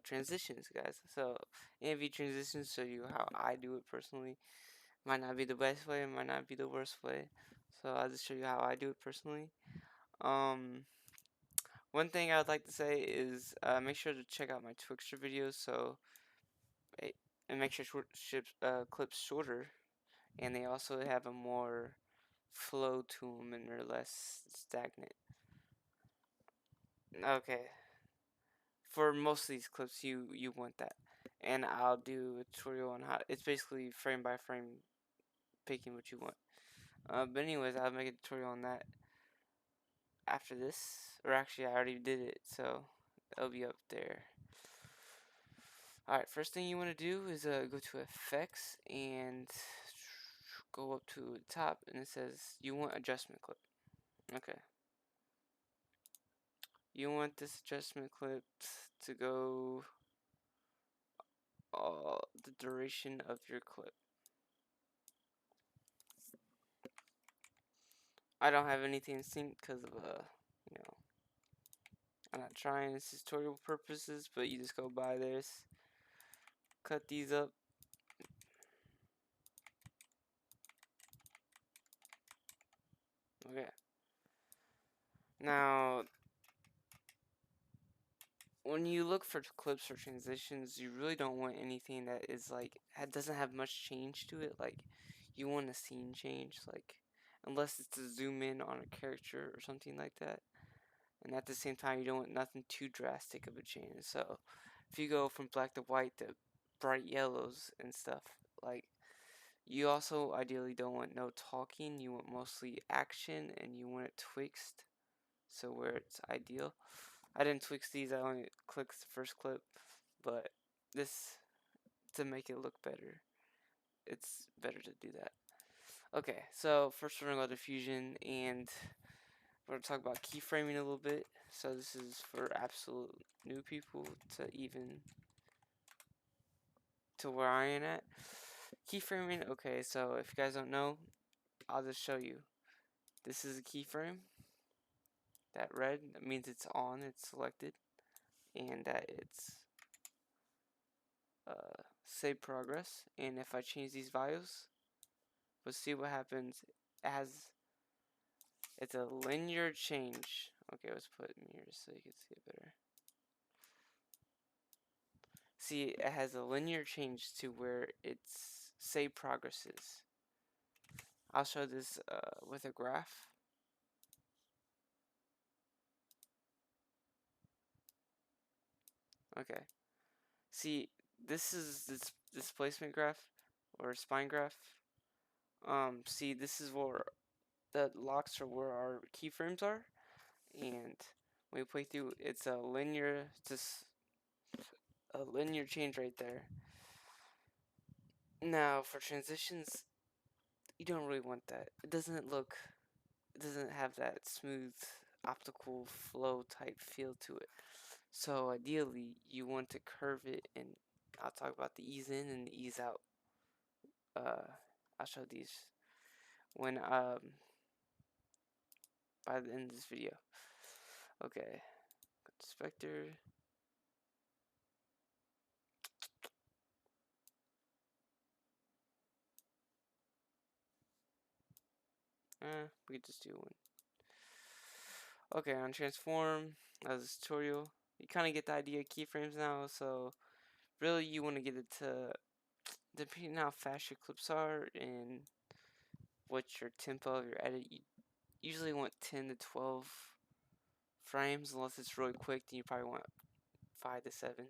transitions, guys. So AMV transitions show you how I do it personally. Might not be the best way, might not be the worst way. So I'll just show you how I do it personally. One thing I would like to say is make sure to check out my Twixter videos. So and make sure clips shorter, and they also have a more flow to them and they're less stagnant. Okay, for most of these clips you want that, and I'll do a tutorial on how it's basically frame by frame picking what you want. But anyways, I'll make a tutorial on that after this, or actually I already did it, so it'll be up there. Alright, first thing you want to do is go to effects and go up to the top, and it says you want adjustment clip. Okay, you want this adjustment clip to go the duration of your clip. I don't have anything synced because of I'm not trying. This is tutorial purposes, but you just go by this, cut these up. Okay. Now, when you look for clips or transitions, you really don't want anything that is like doesn't have much change to it. Like, you want a scene change, like unless it's to zoom in on a character or something like that. And at the same time, you don't want nothing too drastic of a change. So, if you go from black to white to bright yellows and stuff, like, you also ideally don't want no talking. You want mostly action, and you want it twixt, so where it's ideal. I didn't twix these, I only clicked the first clip, but this, to make it look better, it's better to do that. Okay, so first we're gonna go to Fusion, and we're gonna talk about keyframing a little bit. So this is for absolute new people to where I am at. Keyframing, okay, so if you guys don't know, I'll just show you. This is a keyframe. That red, that means it's on, it's selected, and that it's save progress. And if I change these values, we'll see what happens. It's a linear change. Okay, let's put mirrors so you can see it better. See, it has a linear change to where its save progress is. I'll show this with a graph. Okay. See, this is this displacement graph or spine graph. See, this is where the locks are where our keyframes are, and when we play through, it's a linear change right there. Now for transitions, you don't really want that. It doesn't have that smooth optical flow type feel to it. So ideally, you want to curve it, and I'll talk about the ease in and the ease out. I'll show these when by the end of this video. Okay, go to Spectre. We could just do one. Okay, on transform, as a tutorial, you kind of get the idea of keyframes now. So really, you want to get it to, depending on how fast your clips are and what your tempo of your edit, you usually want 10 to 12 frames. Unless it's really quick, then you probably want 5 to 7. You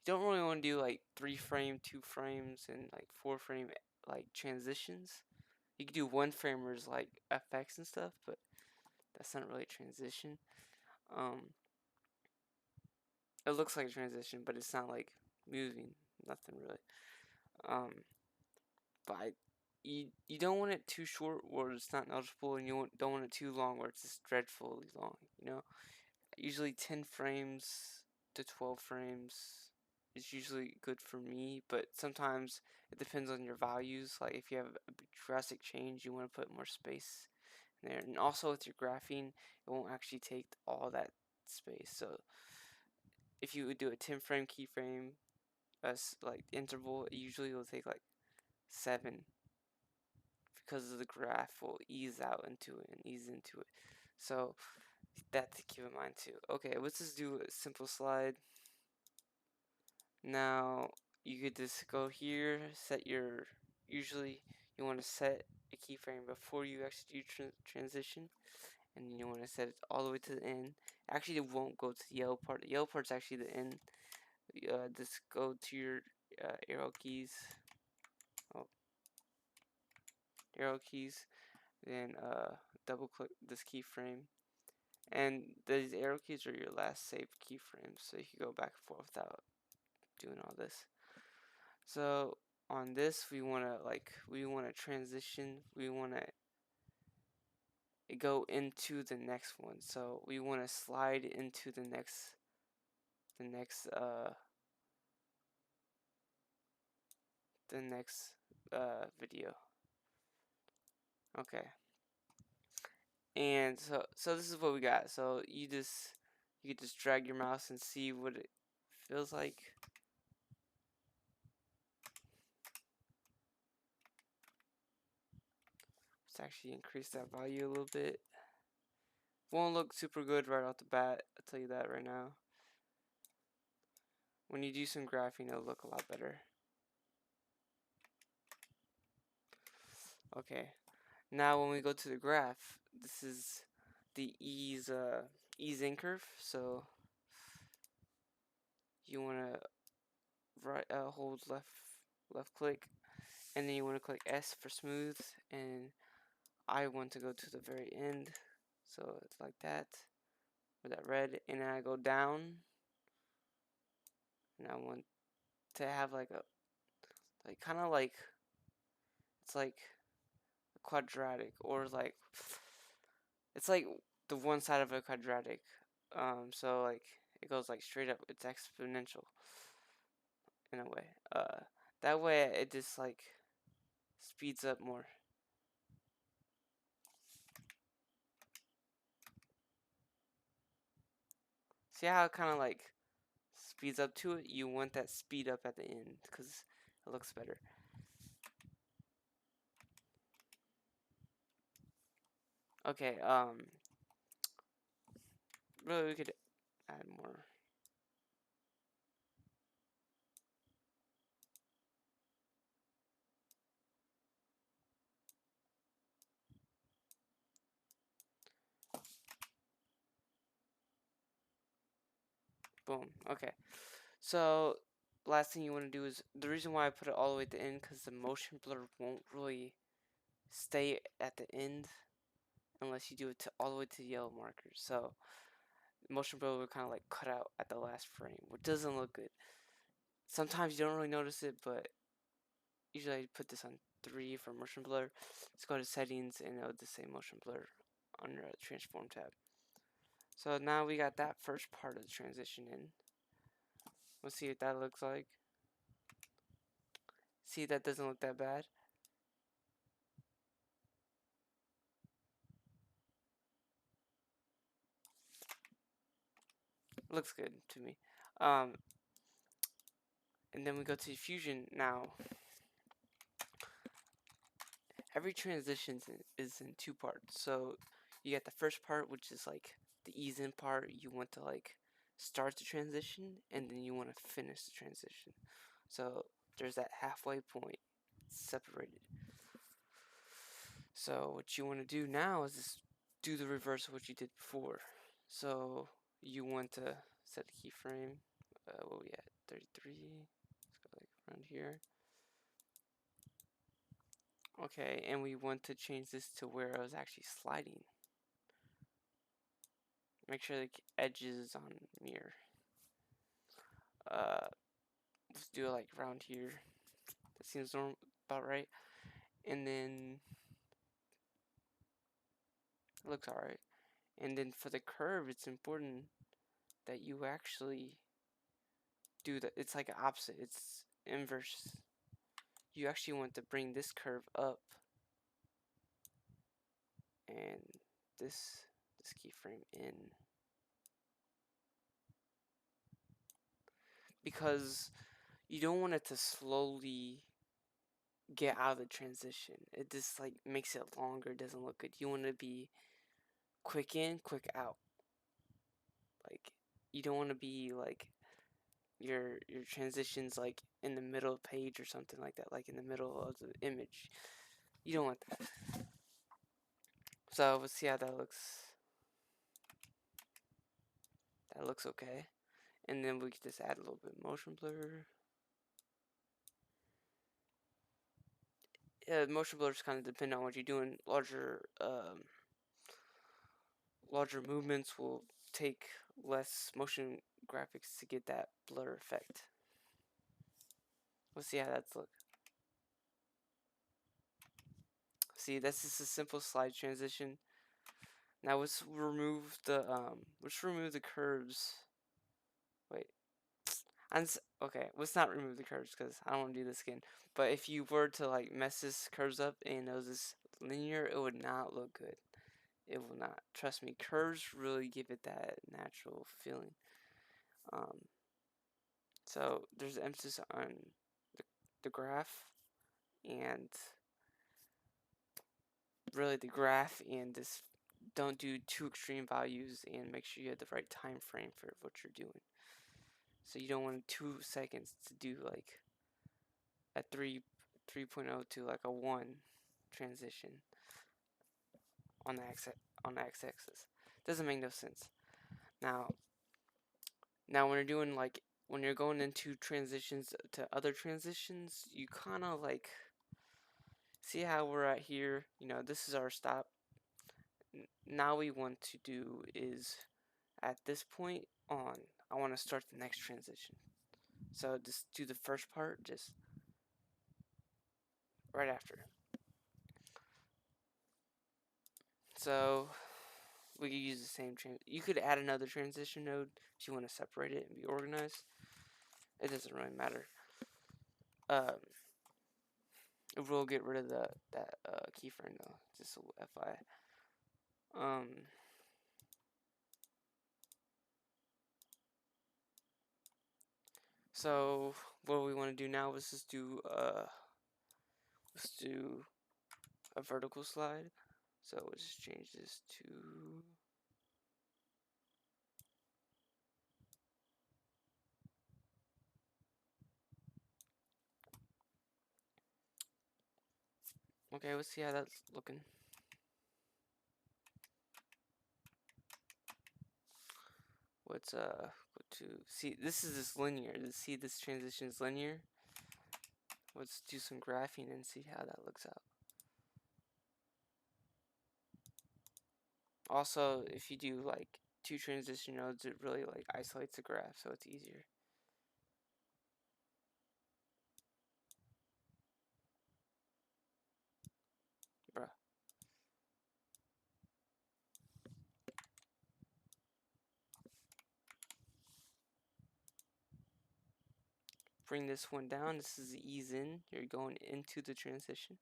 don't really want to do like 3 frame, 2 frames, and like 4 frame like transitions. You can do 1 framers like effects and stuff, but that's not really a transition. It looks like a transition, but it's not like moving, nothing really. But you don't want it too short where it's not noticeable, and you don't want it too long where it's just dreadfully long. Usually 10 frames to 12 frames is usually good for me, but sometimes it depends on your values. Like if you have a drastic change, you want to put more space in there, and also with your graphing, it won't actually take all that space. So if you would do a 10 frame keyframe, like interval, usually will take like 7 because of the graph will ease out into it and ease into it. So that to keep in mind too. Okay, let's just do a simple slide. Now you could just go here, set your, usually you want to set a keyframe before you actually do transition, and you want to set it all the way to the end. Actually, it won't go to the yellow part. The yellow part's actually the end. Just go to your arrow keys. Oh, arrow keys. Then double click this keyframe. And these arrow keys are your last saved keyframes, so you can go back and forth without doing all this. So on this, we want to transition. We want to go into the next one. So we want to slide into the next video. Okay. And so this is what we got. So you could just drag your mouse and see what it feels like. Let's actually increase that value a little bit. Won't look super good right off the bat, I'll tell you that right now. When you do some graphing, it'll look a lot better. Okay, now when we go to the graph, this is the ease in curve. So you want to hold left click, and then you want to click S for smooth, and I want to go to the very end, so it's like that with that red, and then I go down, and I want to have like kind of like, it's like a quadratic, or like it's like the one side of a quadratic. So like it goes like straight up. It's exponential in a way. That way it just like speeds up more. See how it kind of like speeds up to it? You want that speed up at the end because it looks better. Okay, really we could add more. Boom. Okay. So last thing you want to do is, the reason why I put it all the way at the end, because the motion blur won't really stay at the end unless you do it to all the way to the yellow marker. So motion blur will kind of like cut out at the last frame, which doesn't look good. Sometimes you don't really notice it, but usually I put this on 3 for motion blur. Let's go to settings, and it'll just say motion blur under the transform tab. So now we got that first part of the transition in. Let's see what that looks like. See, that doesn't look that bad. Looks good to me. And then we go to Fusion now. Every transition is in 2 parts. So you get the first part, which is like the ease in part. You want to like start the transition, and then you want to finish the transition. So there's that halfway point separated. So what you want to do now is just do the reverse of what you did before. So you want to set the keyframe. What we at? 33. Let's go like around here. Okay, and we want to change this to where I was actually sliding. Make sure the edge is on mirror. Let's do it like around here. That seems about right. And then it looks alright. And then for the curve, it's important that you actually do that. It's like opposite. It's inverse. You actually want to bring this curve up, and this keyframe in. because you don't want it to slowly get out of the transition. It just like makes it longer, doesn't look good. You want to be quick in, quick out. Like you don't want to be like your transitions like in the middle of the page or something like that, like in the middle of the image. You don't want that. So let's see how that looks. That looks okay. And then we can just add a little bit of motion blur. Yeah, motion blurs kind of depend on what you're doing. Larger movements will take less motion graphics to get that blur effect. Let's see how that's look. See, that's just a simple slide transition. Now let's remove the curves. Wait, okay. Let's not remove the curves because I don't want to do this again. But if you were to like mess this curves up and it was this linear, it would not look good. It will not. Trust me, curves really give it that natural feeling. So there's emphasis on the graph and really the graph and this. Don't do too extreme values and make sure you have the right time frame for what you're doing. So you don't want 2 seconds to do like a 3.0 to like a 1 transition on the x-axis. Doesn't make no sense. Now when you're doing like when you're going into transitions to other transitions, you kind of like see how we're at here. You know, this is our stop. Now we want to do is at this point on, I want to start the next transition. So just do the first part just right after. So we could use the same you could add another transition node if you want to separate it and be organized. It doesn't really matter. It will get rid of that keyframe though, just so FYI. So what we want to do now is just do let's do a vertical slide. So we'll just change this to okay, let's see how that's looking. Let's go to see, this is this linear. See, this transition is linear. Let's do some graphing and see how that looks out. Also, if you do like 2 transition nodes, it really like isolates the graph, so it's easier. Bruh. Bring this one down. This is the ease in. You're going into the transition.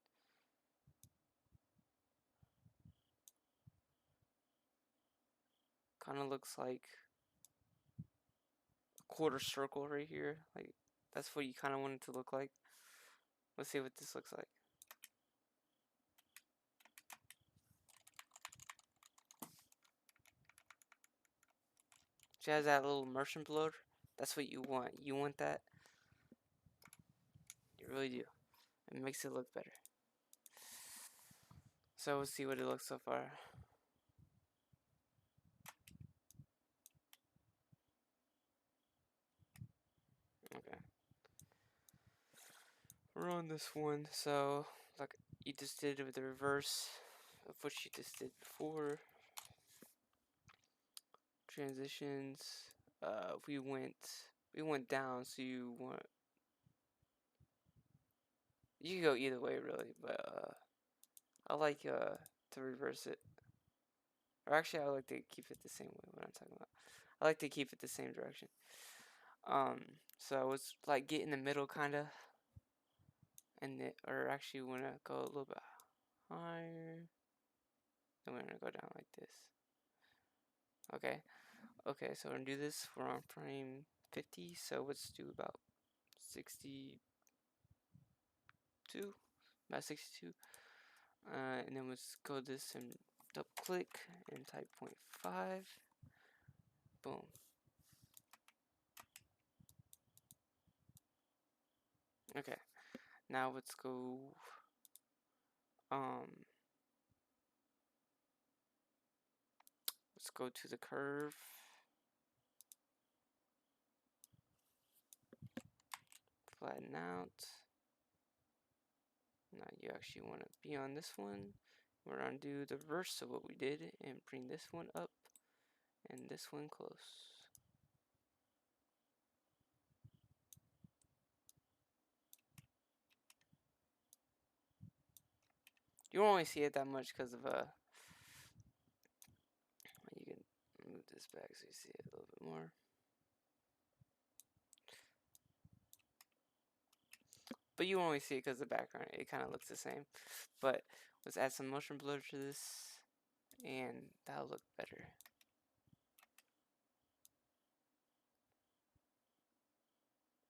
Kind of looks like a quarter circle right here. Like that's what you kind of want it to look like. Let's see what this looks like. She has that little immersion bloater. That's what you want. You want that. You really do. It makes it look better. So we'll see what it looks so far. Okay. We're on this one. So like you just did with the reverse of what you just did before. Transitions. We went down, so you can go either way really, but I like to reverse it. Or actually, I like to keep it the same way. What I'm talking about, I like to keep it the same direction. So it's like get in the middle, kinda, and or actually, we wanna go a little bit higher. Then we're gonna go down like this. Okay. So we're gonna do this. We're on frame 50, so let's do about 62, about 62. And then let's go this and double click and type 0.5. Boom. Okay, now let's go let's go to the curve. Flatten out. Now you actually want to be on this one. We're going to do the reverse of what we did and bring this one up and this one close. You won't only see it that much because of you can move this back so you see it a little bit more. But you won't only see it because of the background. It kind of looks the same. But let's add some motion blur to this, and that'll look better.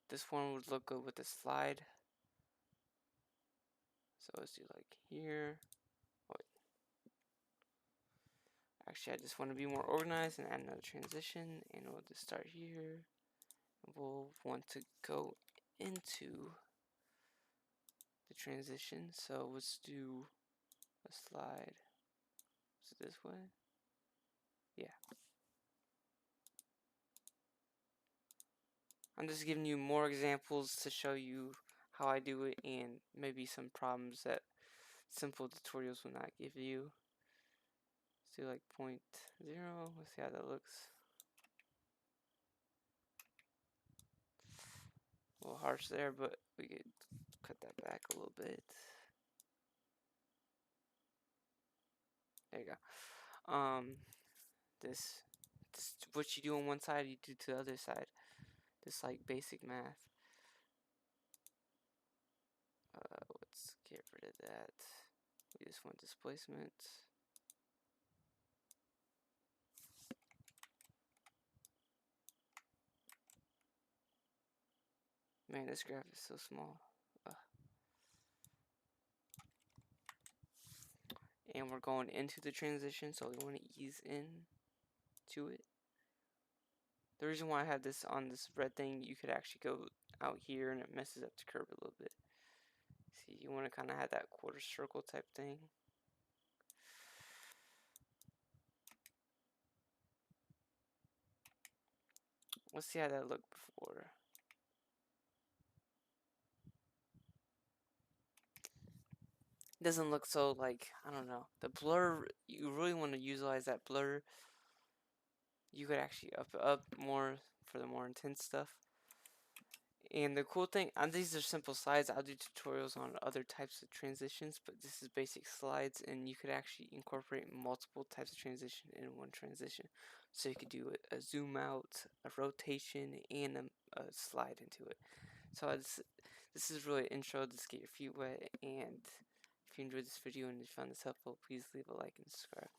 This one would look good with the slide. So let's do like here. Wait. Actually, I just want to be more organized and add another transition, and we'll just start here. We'll want to go into the transition, so let's do a slide. Is it this way? Yeah. I'm just giving you more examples to show you how I do it and maybe some problems that simple tutorials will not give you. Let's do like 0.0. Let's see how that looks. A little harsh there, but we could cut that back a little bit. There you go. This what you do on one side, you do to the other side. Just like basic math. Let's get rid of that. We just want displacement. Man, this graph is so small. And we're going into the transition, so we want to ease in to it. The reason why I have this on this red thing, you could actually go out here and it messes up the curve a little bit. See, you want to kind of have that quarter circle type thing. Let's see how that looked before. It doesn't look so like, I don't know. The blur, you really want to utilize that blur. You could actually up it up more for the more intense stuff. And the cool thing, these are simple slides. I'll do tutorials on other types of transitions, but this is basic slides, and you could actually incorporate multiple types of transition in one transition. So you could do a zoom out, a rotation, and a slide into it. So this is really an intro. Just get your feet wet, and if you enjoyed this video and you found this helpful, please leave a like and subscribe.